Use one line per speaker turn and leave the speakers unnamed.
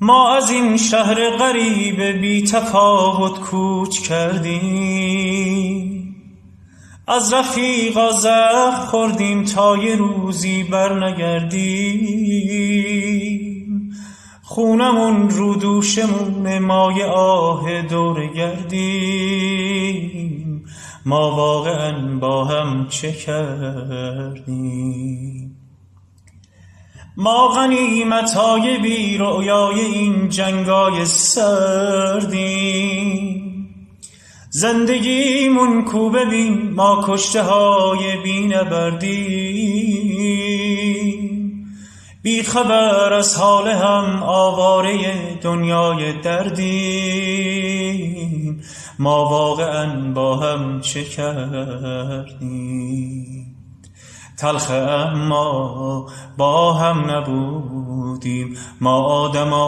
ما از این شهر غریب بی تفاوت کوچ کردیم، از رفیقا زخم خوردیم تا یه روزی برنگردیم. خونمون رو دوشمون مایه آه دور گردیم، ما واقعا با هم چه کردیم؟ ما غنیمتای بی رؤیای این جنگای سردیم، زندگیمون کو ببین ما کشته های بی نبردیم. بی خبر از حال هم آواره دنیای دردیم، ما واقعا با هم چه کردیم؟ تلخ اما با هم نبودیم ما آدما